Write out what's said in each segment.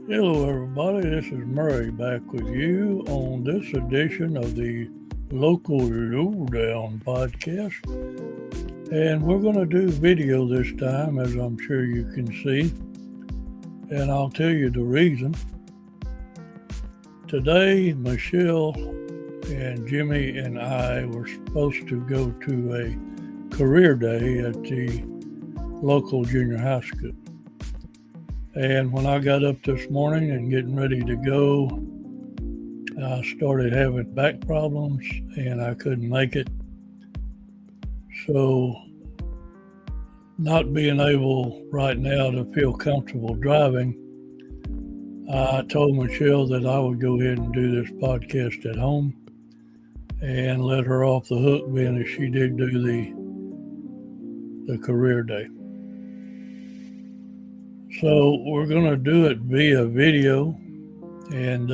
Hello, everybody. This is Murray back with you on this edition of the local Lowdown podcast. And we're going to do video this time, as I'm sure you can see. And I'll tell you the reason. Today, Michelle and Jimmy and I were supposed to go to a career day at the local junior high school. And when I got up this morning and getting ready to go, I started having back problems and I couldn't make it. So, not being able right now to feel comfortable driving, I told Michelle that I would go ahead and do this podcast at home and let her off the hook, being that she did do the career day. So we're going to do it via video, and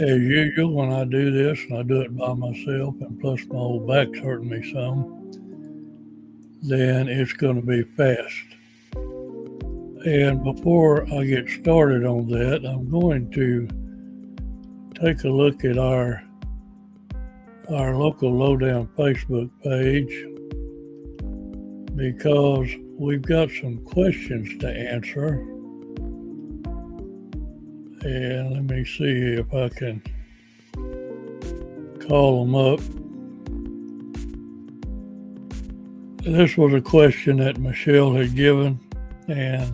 as usual, when I do this, and I do it by myself, and plus my old back's hurting me some, then it's going to be fast. And before I get started on that, I'm going to take a look at our local Lowdown Facebook page, because we've got some questions to answer. And let me see if I can call them up. This was a question that Michelle had given, and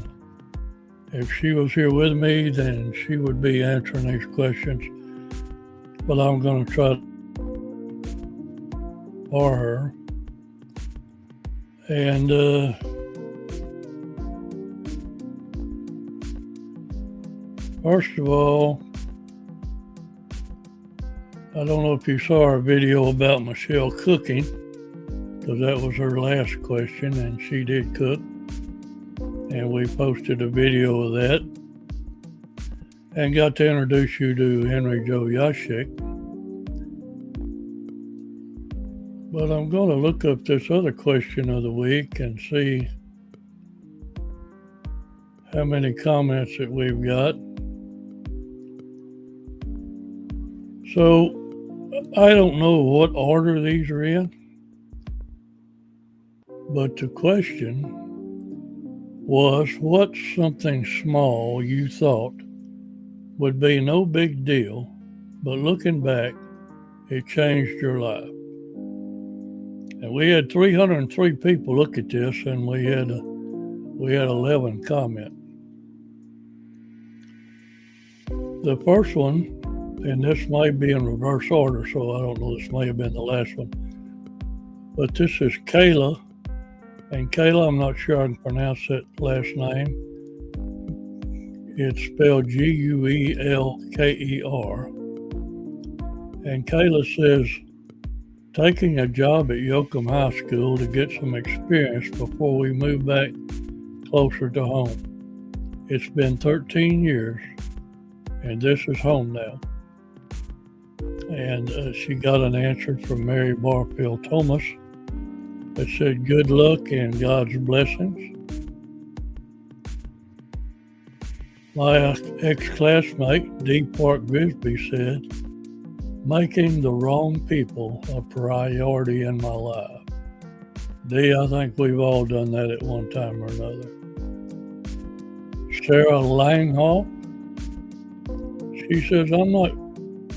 if she was here with me, then she would be answering these questions. But I'm going to try for her. And first of all, I don't know if you saw our video about Michelle cooking, because that was her last question, and she did cook. And we posted a video of that and got to introduce you to Henry Joe Yashik. But I'm going to look up this other question of the week and see how many comments that we've got. So I don't know what order these are in, but the question was, what's something small you thought would be no big deal, but looking back, it changed your life? And we had 303 people look at this, and we had 11 comment. The first one, and this might be in reverse order, so I don't know, this may have been the last one, but this is Kayla. And Kayla, I'm not sure I can pronounce that last name. It's spelled Guelker. And Kayla says, taking a job at Yoakum High School to get some experience before we move back closer to home. It's been 13 years, and this is home now. And she got an answer from Mary Barfield Thomas that said, good luck and God's blessings. My ex-classmate, D. Park Bisbee, said, making the wrong people a priority in my life. D, I think we've all done that at one time or another. Sarah Langhall, she says, I'm not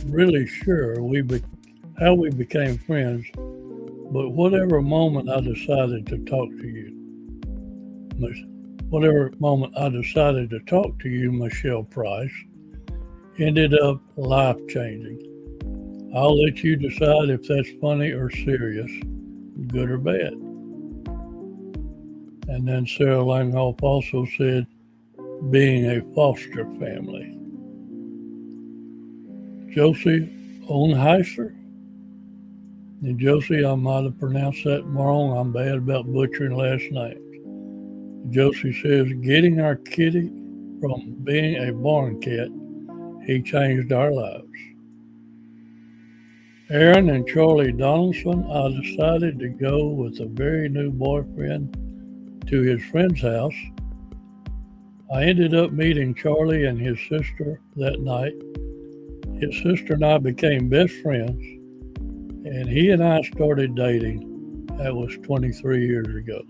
really sure how we became friends, but whatever moment I decided to talk to you, Michelle Price, ended up life-changing. I'll let you decide if that's funny or serious, good or bad. And then Sarah Langhoff also said, being a foster family. Josie Ohnheiser. And Josie, I might have pronounced that wrong. I'm bad about butchering last names. Josie says, getting our kitty from being a barn cat, he changed our lives. Aaron and Charlie Donaldson, I decided to go with a very new boyfriend to his friend's house. I ended up meeting Charlie and his sister that night. His sister and I became best friends, and he and I started dating. That was 23 years ago.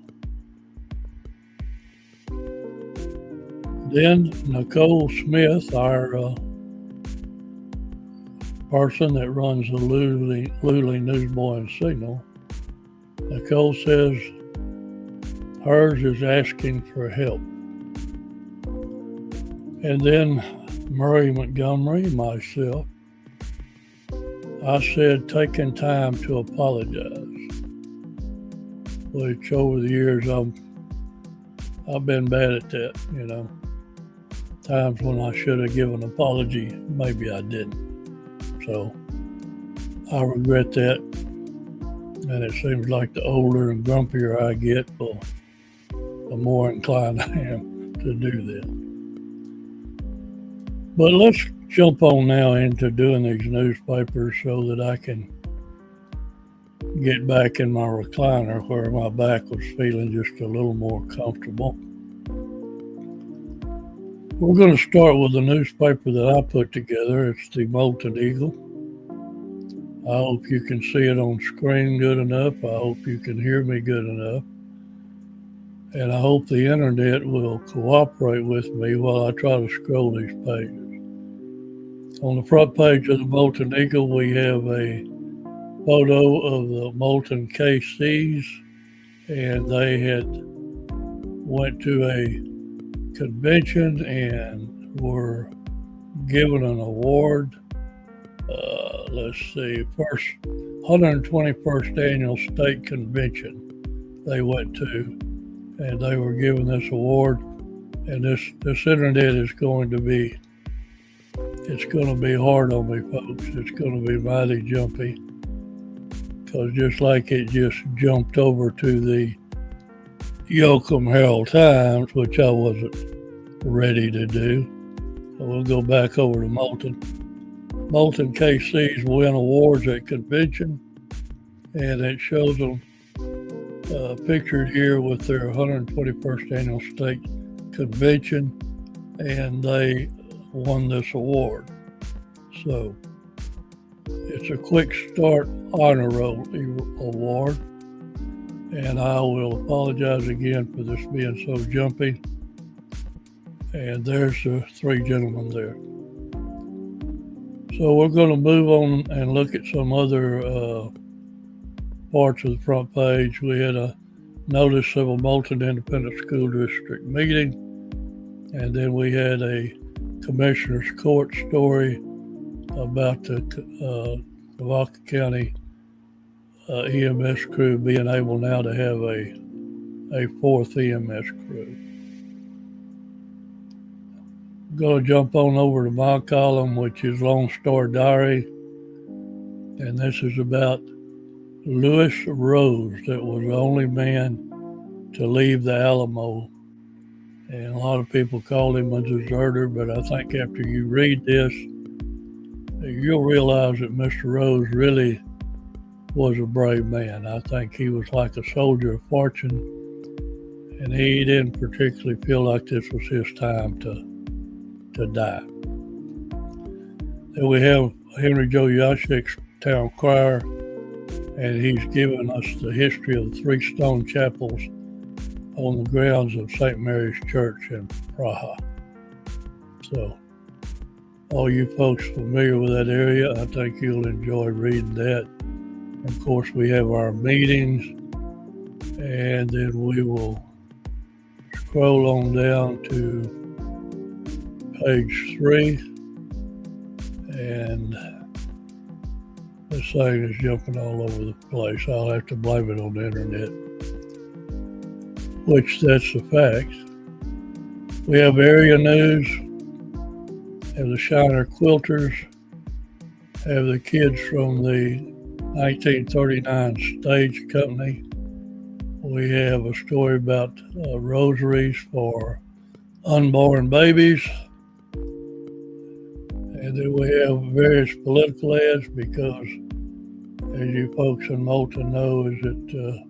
Then Nicole Smith, our person that runs the Luling Newsboy and Signal, Nicole says hers is asking for help. And then Murray Montgomery, myself, I said taking time to apologize, which over the years I've been bad at that, Times when I should have given an apology, maybe I didn't. So I regret that. And it seems like the older and grumpier I get, the more inclined I am to do that. But let's jump on now into doing these newspapers so that I can get back in my recliner where my back was feeling just a little more comfortable. We're going to start with the newspaper that I put together. It's the Moulton Eagle. I hope you can see it on screen good enough. I hope you can hear me good enough. And I hope the internet will cooperate with me while I try to scroll these pages. On the front page of the Moulton Eagle, we have a photo of the Moulton KCs, and they had went to a convention and were given an award. Let's see, first 121st annual state convention they went to, and they were given this award. And this internet is going to be hard on me, folks. It's going to be mighty jumpy, because just like it just jumped over to the Yoakum Herald Times, which I wasn't ready to do. So we'll go back over to Moulton. Moulton KCs win awards at convention, and it shows them pictured here with their 121st annual state convention, and they won this award. So it's a quick start honor roll award, and I will apologize again for this being so jumpy. And there's the three gentlemen there. So we're going to move on and look at some other parts of the front page. We had a notice of a Moulton Independent School District meeting, and then we had a Commissioner's Court story about the Lavaca County EMS crew being able now to have a fourth EMS crew. I'm going to jump on over to my column, which is Lone Star Diary, and this is about Louis Rose, that was the only man to leave the Alamo. And a lot of people called him a deserter, but I think after you read this, you'll realize that Mr. Rose really was a brave man. I think he was like a soldier of fortune, and he didn't particularly feel like this was his time to die. Then we have Henry Joe Yashik's town crier, and he's given us the history of the three stone chapels on the grounds of St. Mary's Church in Praha. So all you folks familiar with that area, I think you'll enjoy reading that. Of course, we have our meetings, and then we will scroll on down to page 3, and this thing is jumping all over the place. I'll have to blame it on the internet, which that's the facts. We have area news, have the Shiner Quilters, have the kids from the 1939 Stage Company. We have a story about rosaries for unborn babies. And then we have various political ads, because as you folks in Moulton know, is that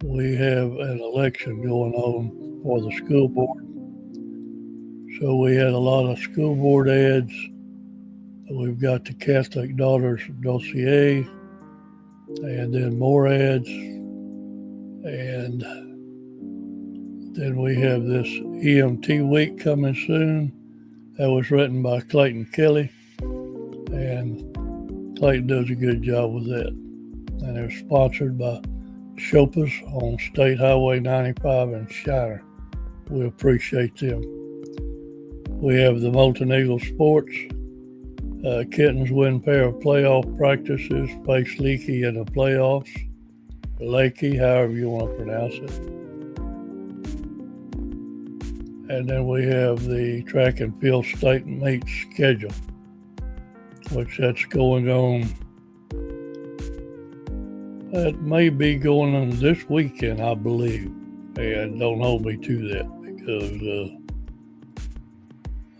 we have an election going on for the school board. So we had a lot of school board ads. We've got the Catholic Daughters dossier, and then more ads. And then we have this EMT week coming soon. That was written by Clayton Kelly, and Clayton does a good job with that. And it was sponsored by Chopas on State Highway 95 in Shiner. We appreciate them. We have the Molten Eagle Sports. Kittens win pair of playoff practices, face Leakey in the playoffs. Lakey, however you want to pronounce it. And then we have the track and field state meet schedule, which that's going on. That may be going on this weekend, I believe. And don't hold me to that because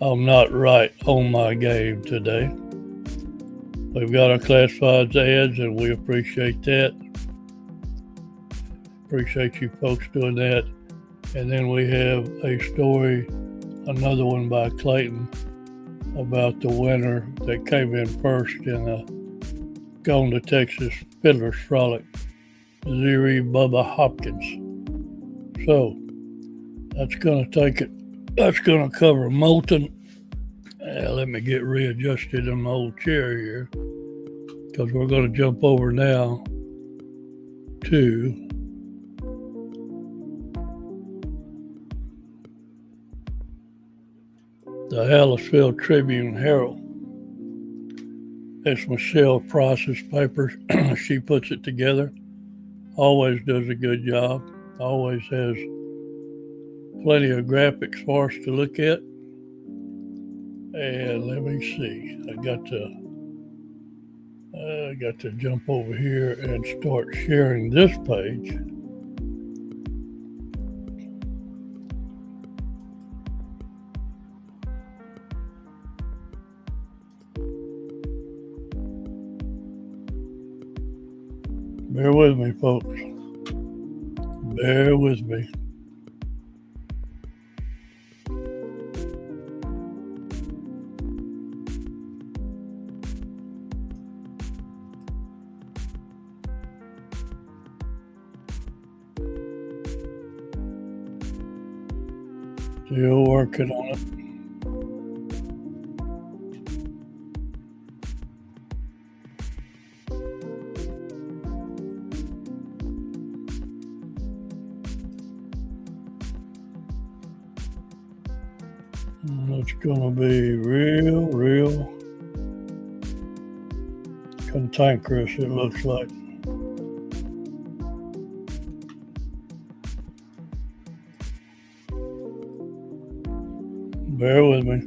I'm not right on my game today. We've got our classifieds ads, and we appreciate that. Appreciate you folks doing that. And then we have a story, another one by Clayton, about the winner that came in first in a Gone to Texas Fiddler's Frolic, Zeri Bubba Hopkins. So that's going to take it. That's going to cover Molten. Let me get readjusted in my old chair here, because we're going to jump over now to the Hallisville Tribune Herald. It's Michelle Price's paper. She puts it together. Always does a good job. Always has plenty of graphics for us to look at. And let me see. I got to jump over here and start sharing this page. Bear with me, folks. Bear with me. Still working on it. It's going to be real cantankerous, it looks like. Bear with me.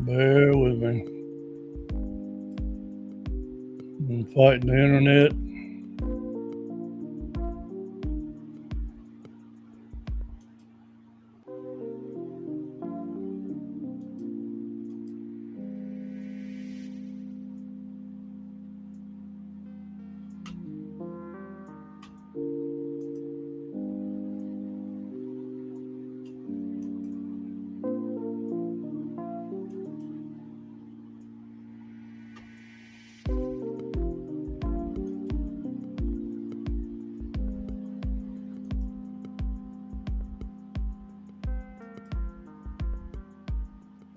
Bear with me. I'm fighting the internet.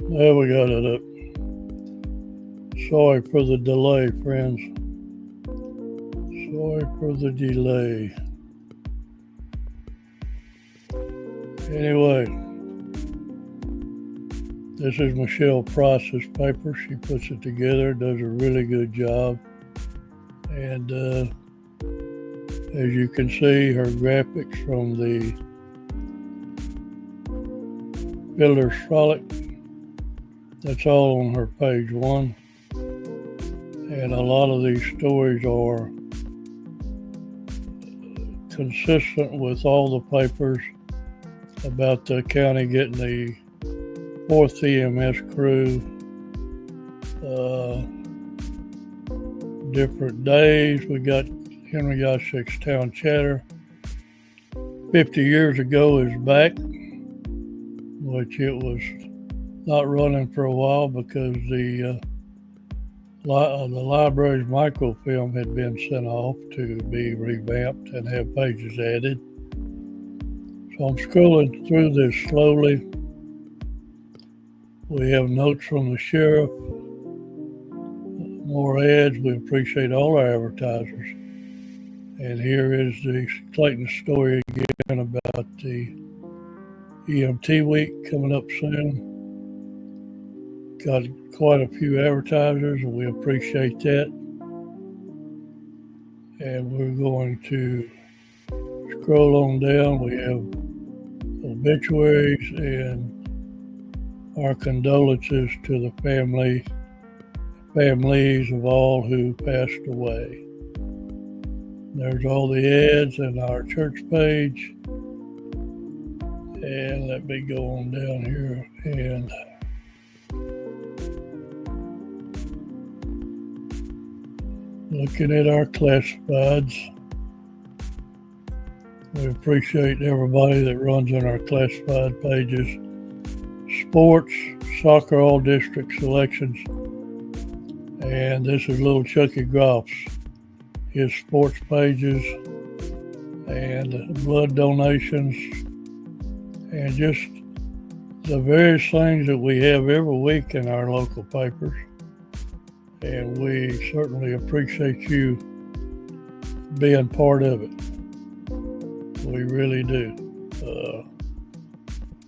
There we got it up. Sorry for the delay, friends. Sorry for the delay. Anyway, this is Michelle Price's paper. She puts it together, does a really good job. And as you can see, her graphics from the Fiddler's Frolic, that's all on her page one. And a lot of these stories are consistent with all the papers about the county getting the 4th EMS crew, different days. We got Henry Gottschalk's Town Chatter. 50 years ago is back, which it was not running for a while because the library's microfilm had been sent off to be revamped and have pages added. So I'm scrolling through this slowly. We have notes from the sheriff, more ads. We appreciate all our advertisers. And here is the Clayton story again about the EMT week coming up soon. Got quite a few advertisers, and we appreciate that. And we're going to scroll on down. We have obituaries and our condolences to the families of all who passed away. There's all the ads in our church page. And let me go on down here and looking at our classifieds. We appreciate everybody that runs in our classified pages. Sports, soccer, all district selections. And this is little Chucky Groff's, his sports pages and blood donations and just the various things that we have every week in our local papers. And we certainly appreciate you being part of it. We really do.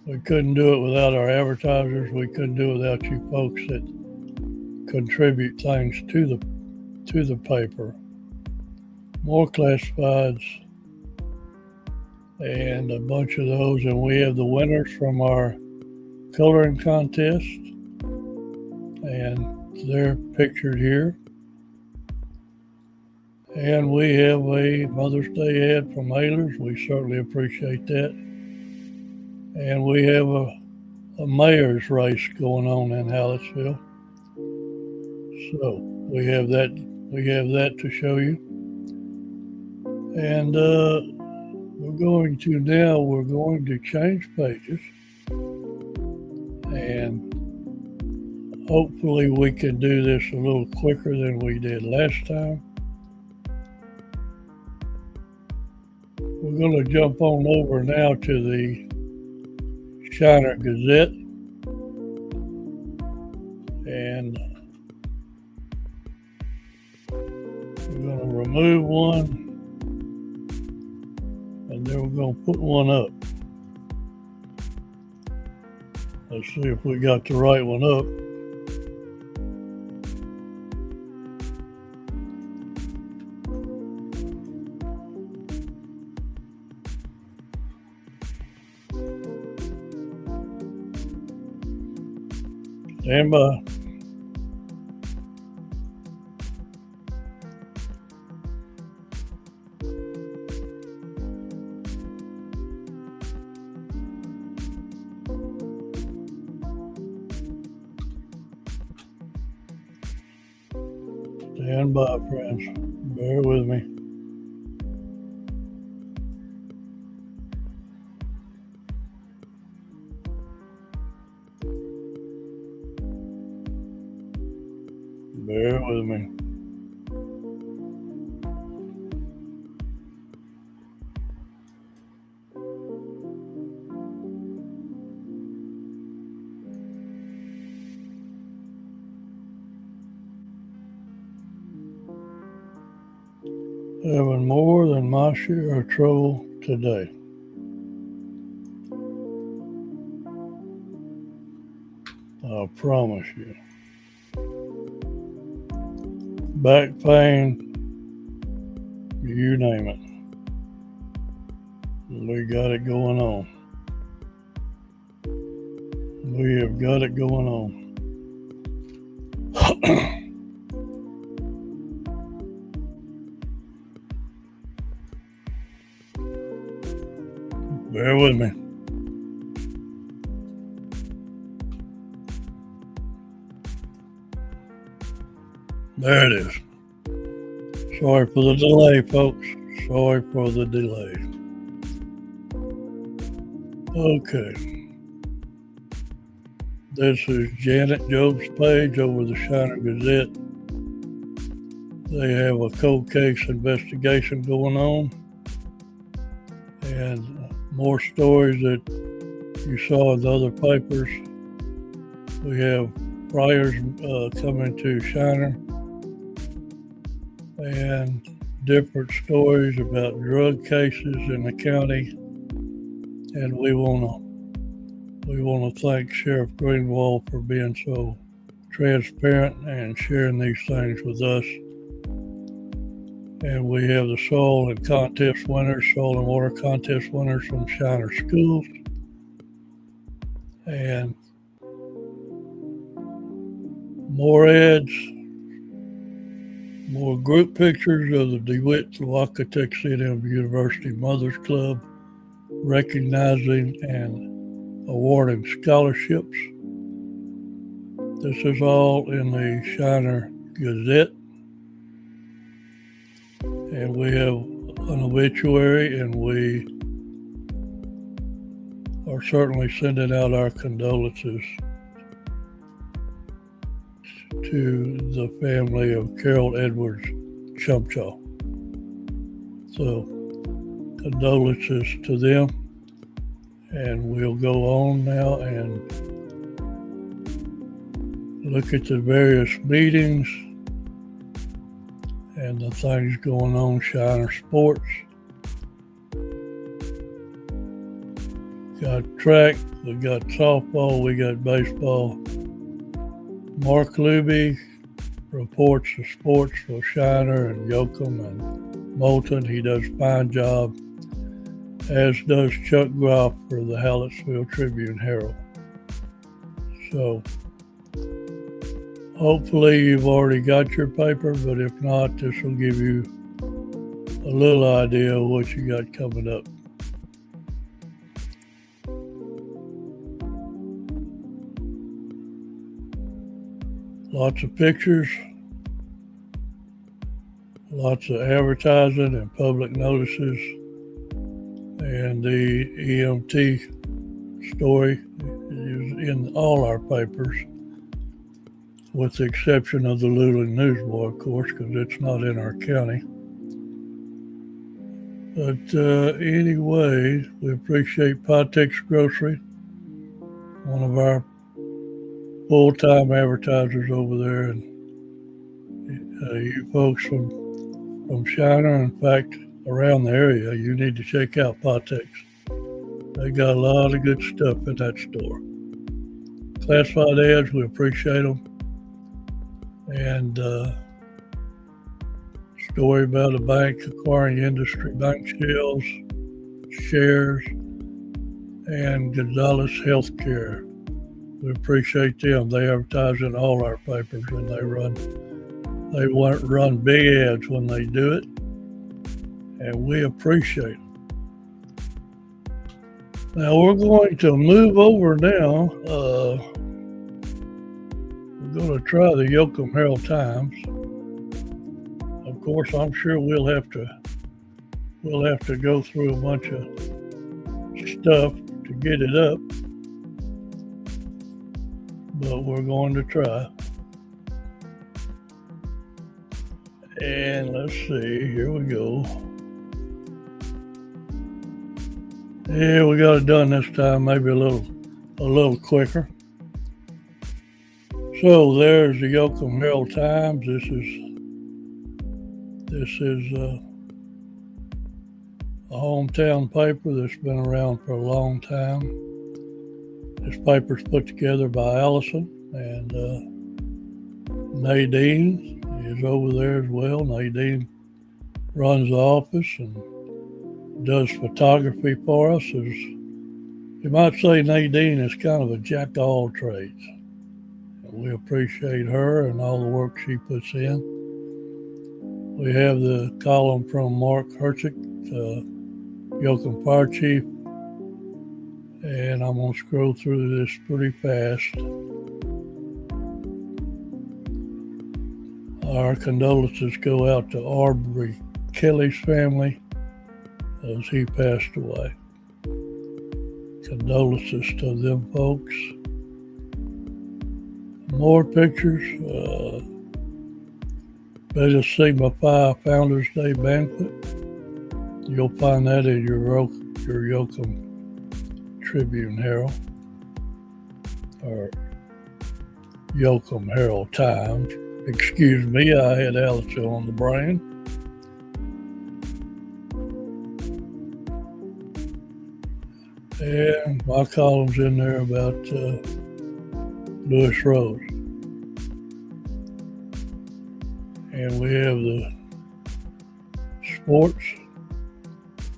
We couldn't do it without our advertisers. We couldn't do it without you folks that contribute things to the paper. More classifieds and a bunch of those. And we have the winners from our coloring contest. And they're pictured here. And we have a Mother's Day ad from Ayler's. We certainly appreciate that. And we have a mayor's race going on in Hallettsville. So we have that to show you. And we're going to change pages. And hopefully we can do this a little quicker than we did last time. We're going to jump on over now to the Shiner Gazette. And we're going to remove one. And then we're going to put one up. Let's see if we got the right one up. Stand by. Stand by, friends. Bear with me. Bear with me. Having more than my share of trouble today. I promise you. Back pain, you name it. We got it going on. We have got it going on. Bear with me. There it is. Sorry for the delay, folks. Sorry for the delay. Okay. This is Janet Job's page over the Shiner Gazette. They have a cold case investigation going on and more stories that you saw in the other papers. We have friars coming to Shiner and different stories about drug cases in the county. And we want to thank Sheriff Greenwald for being so transparent and sharing these things with us. And we have the soil and water contest winners from Shiner Schools. And more ads, more group pictures of the DeWitt Lavaca County University Mothers Club recognizing and awarding scholarships. This is all in the Shiner Gazette. And we have an obituary, and we are certainly sending out our condolences to the family of Carol Edwards Chumchaw. So, condolences to them. And we'll go on now and look at the various meetings and the things going on Shiner Sports. Got track, we got softball, we got baseball. Mark Luby reports the sports for Shiner and Yoakum and Moulton. He does a fine job, as does Chuck Groff for the Hallettsville Tribune Herald. So hopefully you've already got your paper, but if not, this will give you a little idea of what you got coming up. Lots of pictures, lots of advertising and public notices, and the EMT story is in all our papers, with the exception of the Lowdown News Board, of course, because it's not in our county. But anyway, we appreciate Pottex Grocery, one of our full-time advertisers over there, and you folks from Shiner, in fact, around the area, you need to check out Pottex. They got a lot of good stuff in that store. Classified ads, we appreciate them. And story about a bank acquiring industry bank shares, and Gonzalez Healthcare. We appreciate them. They advertise in all our papers, and they run big ads when they do it, and we appreciate them. Now we're going to move over now. We're going to try the Yoakum Herald Times. Of course, I'm sure we'll have to go through a bunch of stuff to get it up, but we're going to try. And let's see, here we go. Yeah, we got it done this time, maybe a little quicker. So there's the Yoakum Herald Times. This is a hometown paper that's been around for a long time. This paper's put together by Allison, and Nadine is over there as well. Nadine runs the office and does photography for us. You might say Nadine is kind of a jack of all trades. We appreciate her and all the work she puts in. We have the column from Mark Herchick, Yoakum Fire Chief, and I'm going to scroll through this pretty fast. Our condolences go out to Aubrey Kelly's family as he passed away. Condolences to them folks. More pictures. Better Sigma Phi Founders Day banquet. You'll find that in your Yoakum Tribune Herald or Yoakum Herald Times. Excuse me, I had Alice on the brain. And my column's in there about Lewis Rose. And we have the sports,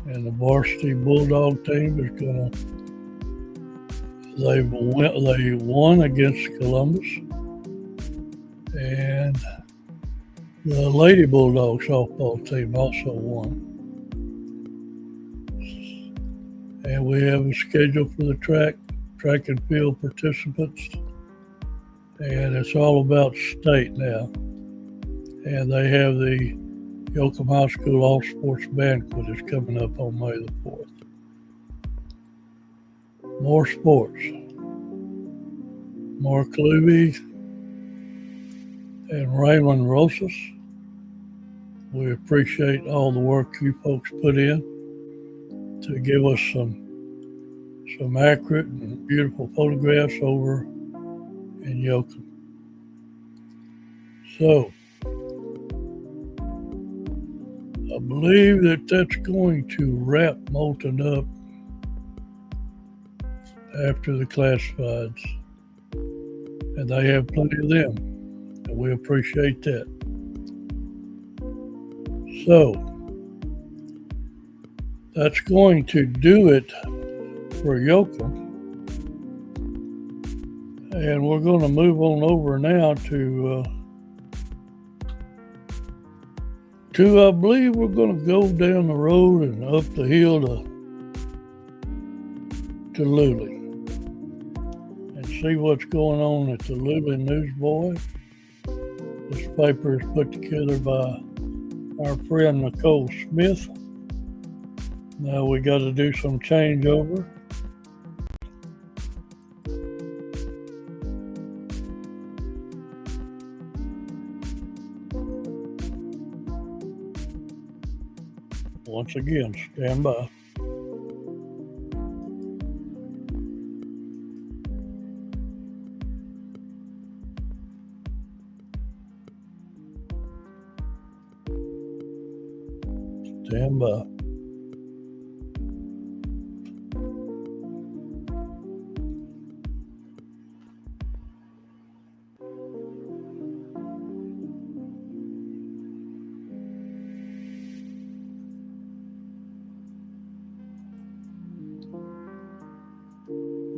and the varsity Bulldog team is they won against Columbus, and the Lady Bulldog softball team also won. And we have a schedule for the track and field participants, and it's all about state now. And they have the Yoakum High School All Sports Banquet is coming up on May the 4th. More sports. Mark Luby and Raymond Rosas. We appreciate all the work you folks put in to give us some accurate and beautiful photographs over in Yoakum. So, I believe that's going to wrap Moulton up after the classifieds. And they have plenty of them. And we appreciate that. So, that's going to do it for Yoakum. And we're going to move on over now to I believe we're going to go down the road and up the hill to Luling and see what's going on at the Luling Newsboy. This paper is put together by our friend Nicole Smith. Now we got to do some changeover. Once again, stand by. Stand by.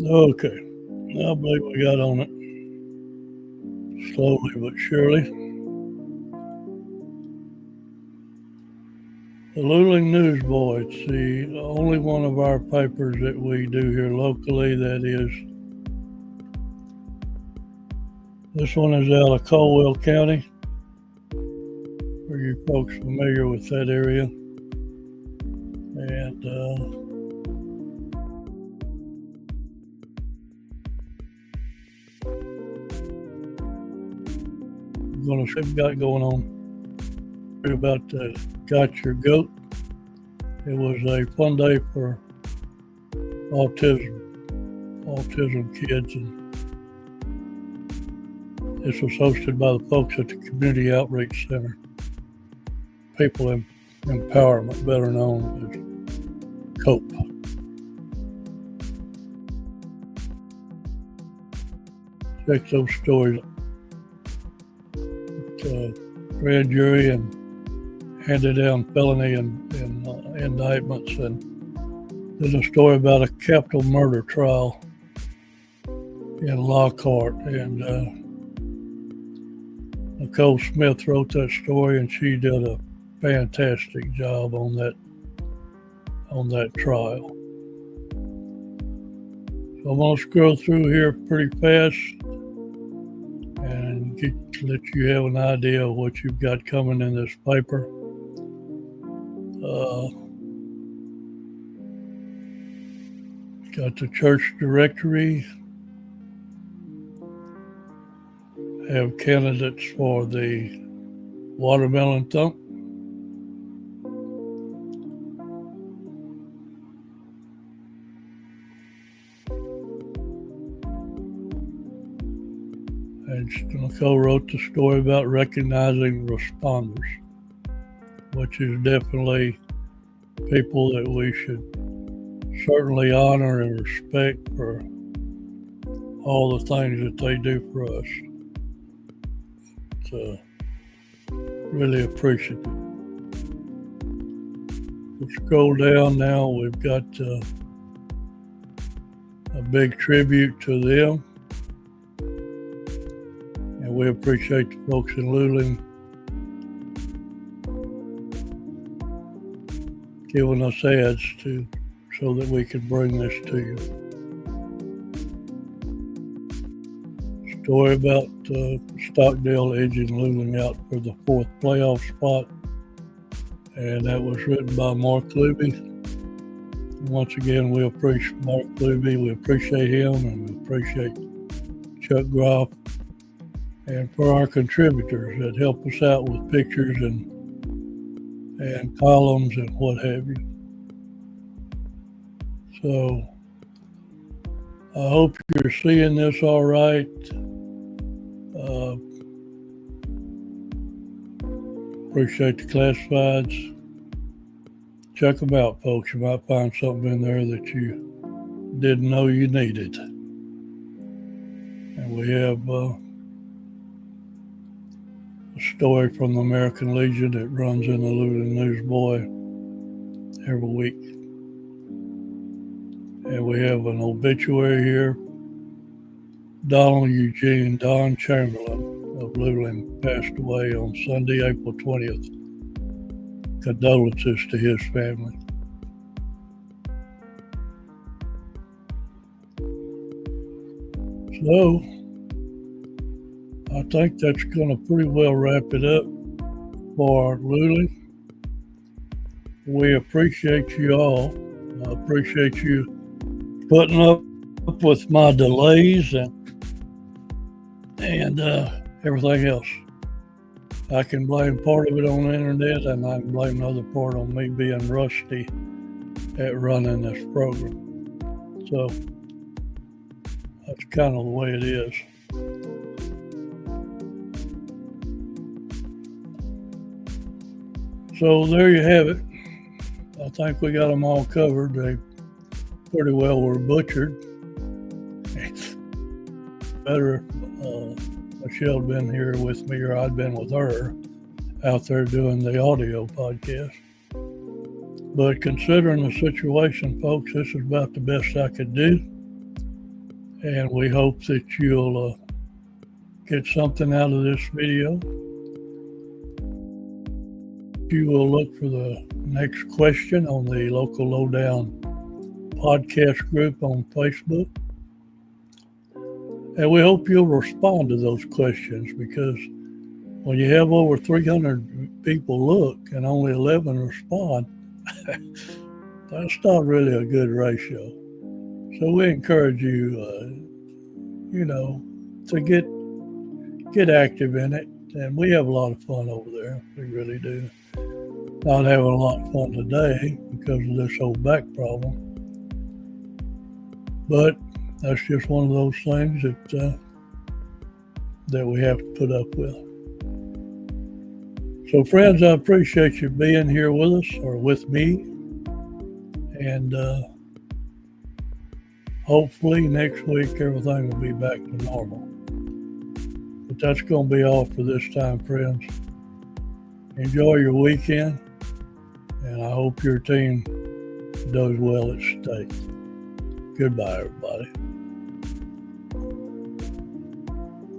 Okay, I believe we got on it. Slowly but surely. The Luling Newsboy, it's the only one of our papers that we do here locally that is. This one is out of Caldwell County. Are you folks familiar with that area? And going to see what we got going on about Got Your Goat. It was a fun day for autism kids, and this was hosted by the folks at the Community Outreach Center. People Empowerment, better known as COPE. Check those stories. Grand jury and handed down felony and indictments, and there's a story about a capital murder trial in Lockhart, and Nicole Smith wrote that story, and she did a fantastic job on that trial. So I'm going to scroll through here pretty fast and let you have an idea of what you've got coming in this paper. Got the church directory, have candidates for the watermelon thump, and Nicole wrote the story about recognizing responders, which is definitely people that we should certainly honor and respect for all the things that they do for us. So, really appreciate it. We'll scroll down now. We've got a big tribute to them. And we appreciate the folks in Lowdown giving us ads so that we can bring this to you. Story about Stockdale edging Lowdown out for the 4th playoff spot. And that was written by Mark Luby. Once again, we appreciate Mark Luby. We appreciate him, and we appreciate Chuck Groff. And for our contributors that help us out with pictures and columns and what have you. So I hope you're seeing this all right. Appreciate the classifieds. Check them out, folks. You might find something in there that you didn't know you needed. And we have a story from the American Legion that runs in the Lowdown Newsboy every week. And we have an obituary here. Donald Eugene Don Chamberlain of Lowdown passed away on Sunday, April 20th. Condolences to his family. So, I think that's going to pretty well wrap it up for Lowdown. We appreciate you all. I appreciate you putting up with my delays and everything else. I can blame part of it on the internet, and I can blame the other part on me being rusty at running this program. So that's kind of the way it is. So there you have it. I think we got them all covered. They pretty well were butchered. Better Michelle had been here with me, or I'd been with her out there doing the audio podcast. But considering the situation, folks, this is about the best I could do. And we hope that you'll get something out of this video. You will look for the next question on the local Lowdown podcast group on Facebook. And we hope you'll respond to those questions, because when you have over 300 people look and only 11 respond, that's not really a good ratio. So we encourage you, to get active in it. And we have a lot of fun over there. We really do. Not having a lot of fun today because of this whole back problem. But that's just one of those things that we have to put up with. So friends, I appreciate you being here with us, or with me. And hopefully next week everything will be back to normal. But that's going to be all for this time, friends. Enjoy your weekend, and I hope your team does well at stake. Goodbye, everybody.